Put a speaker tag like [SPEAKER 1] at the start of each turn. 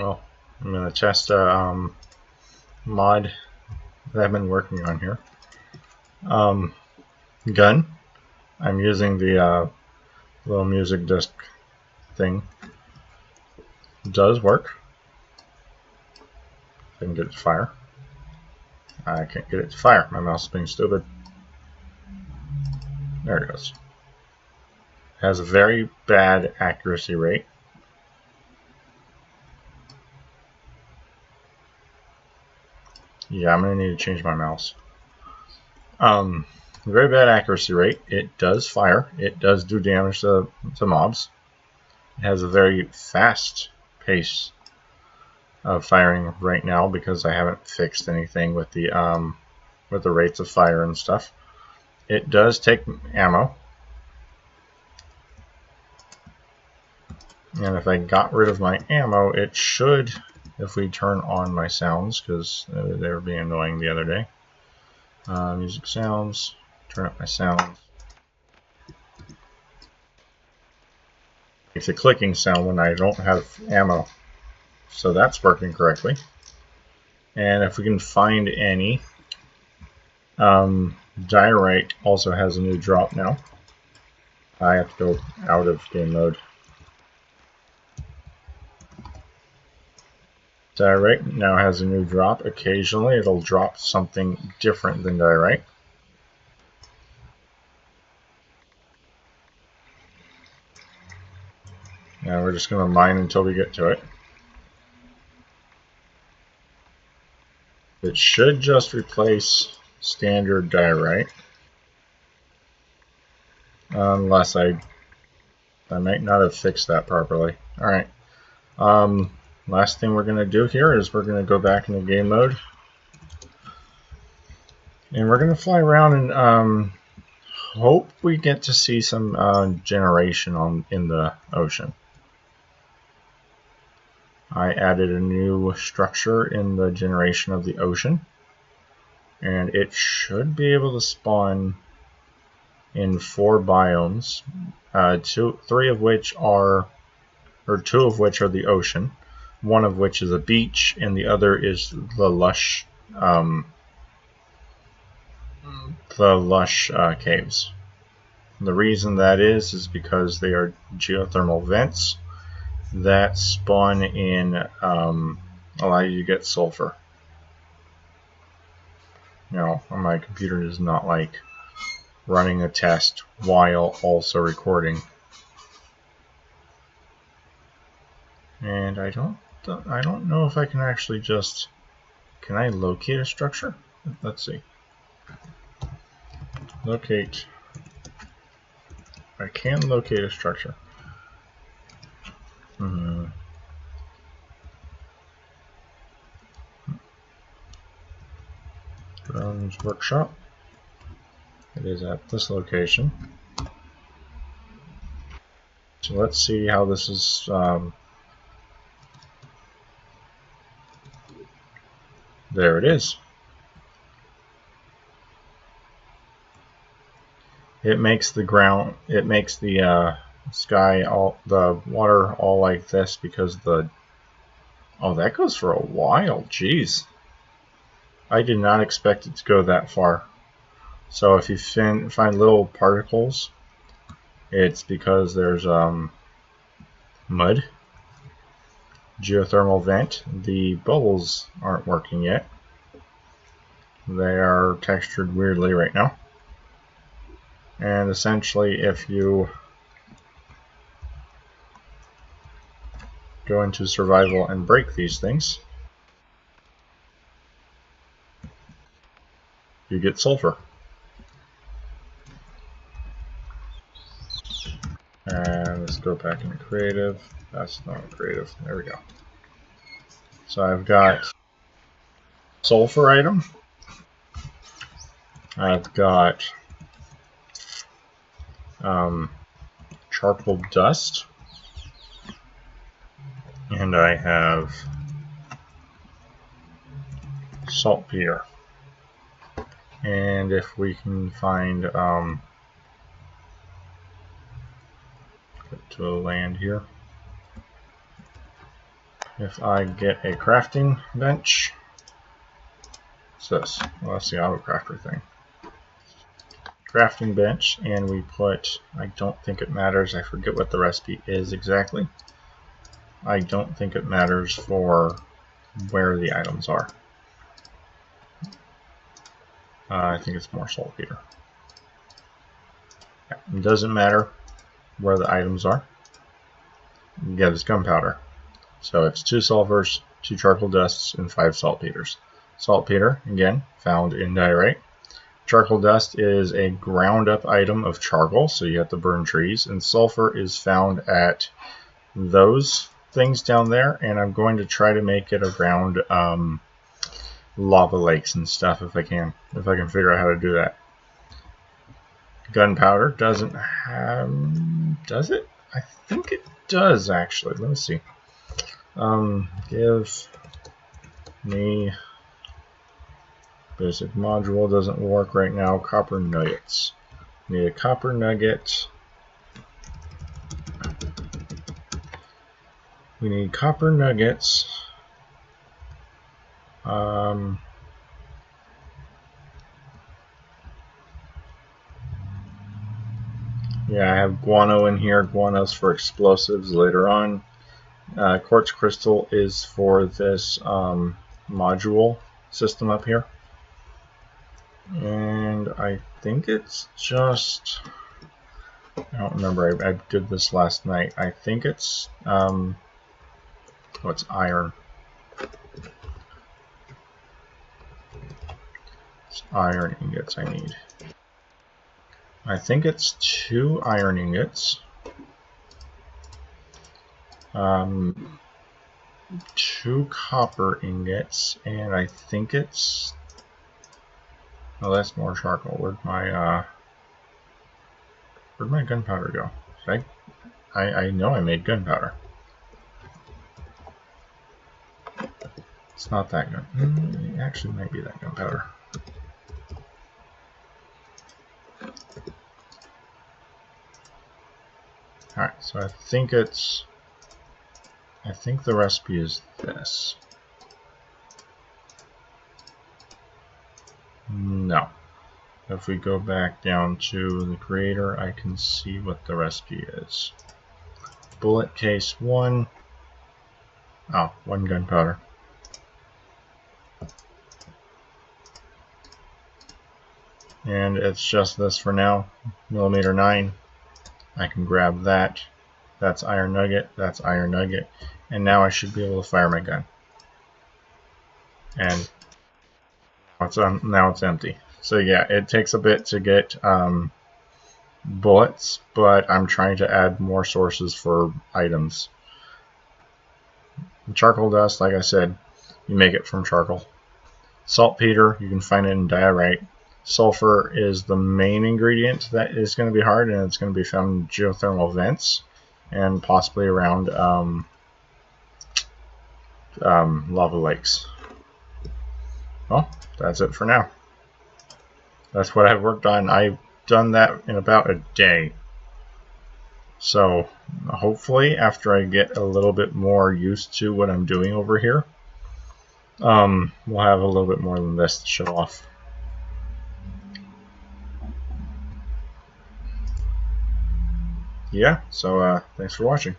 [SPEAKER 1] well, I'm going to test a mod that I've been working on here. Gun. I'm using the little music disc thing. It does work. I can get it to fire. I can't get it to fire. My mouse is being stupid. There it goes. It has a very bad accuracy rate. Yeah, I'm going to need to change my mouse. Very bad accuracy rate. It does fire. It does do damage to mobs. It has a very fast pace of firing right now because I haven't fixed anything with the rates of fire and stuff. It does take ammo. And if I got rid of my ammo, it should, if we turn on my sounds, because they were being annoying the other day. Music sounds, turn up my sounds. It's a clicking sound when I don't have ammo. So that's working correctly. And if we can find any, Diorite also has a new drop now. I have to go out of game mode. Diorite now has a new drop. Occasionally it'll drop something different than Diorite. Now we're just going to mine until we get to it. It should just replace standard Diorite. Unless I might not have fixed that properly. Alright. Last thing we're going to do here is we're going to go back into game mode. And we're going to fly around and hope we get to see some generation in the ocean. I added a new structure in the generation of the ocean. And it should be able to spawn in 4 biomes. 2 of which are the ocean. One of which is a beach, and the other is the lush caves. The reason that is because they are geothermal vents that spawn in, allow you to get sulfur. Now, my computer does not like running a test while also recording. And I don't know if I can actually just... Can I locate a structure? Let's see. Locate. I can locate a structure. Drones Workshop. It is at this location. So let's see how this is... There it is. It makes the ground, it makes the sky, the water all like this because oh, that goes for a while. Jeez. I did not expect it to go that far. So if you find little particles, it's because there's mud. Geothermal vent. The bubbles aren't working yet. They are textured weirdly right now. And essentially, if you go into survival and break these things, you get sulfur. And let's go back into creative. That's not creative. There we go. So I've got sulfur item. I've got charcoal dust. And I have saltpeter. And if we can find get to land here. if I get a crafting bench, what's this? Well, that's the auto crafter thing. Crafting bench, and we put, I don't think it matters, I forget what the recipe is exactly. I don't think it matters for where the items are. I think it's more saltpeter. Yeah, it doesn't matter where the items are. You get this gunpowder. So it's 2 sulfurs, 2 charcoal dusts, and 5 saltpeters. Saltpeter, again, found in diorite. Charcoal dust is a ground up item of charcoal, so you have to burn trees. And sulfur is found at those things down there, and I'm going to try to make it around lava lakes and stuff if I can figure out how to do that. Gunpowder doesn't have, does it? I think it does actually. Let me see. Give me basic module, doesn't work right now. Copper nuggets. Need a copper nugget. We need copper nuggets. Yeah, I have guano in here. Guano's for explosives later on. Quartz crystal is for this module system up here. And I think it's just, I don't remember, I did this last night. I think it's, what's iron? It's iron ingots I need. I think it's 2 iron ingots. 2 copper ingots, and I think it's, oh, that's more charcoal. Where'd my gunpowder go? I know I made gunpowder. It's not that gun. It actually might be that gunpowder. Alright, so I think the recipe is this. No. If we go back down to the creator, I can see what the recipe is. Bullet case 1. Oh, 1 gunpowder. And it's just this for now. Millimeter 9. I can grab that. That's iron nugget. That's iron nugget. And now I should be able to fire my gun. And now it's empty. So yeah, it takes a bit to get bullets, but I'm trying to add more sources for items. Charcoal dust, like I said, you make it from charcoal. Saltpeter, you can find it in diorite. Sulfur is the main ingredient that is going to be hard, and it's going to be found in geothermal vents and possibly around lava lakes. Well, that's it for now. That's what I've worked on. I've done that in about a day. So hopefully after I get a little bit more used to what I'm doing over here, we'll have a little bit more than this to show off. Yeah, so thanks for watching.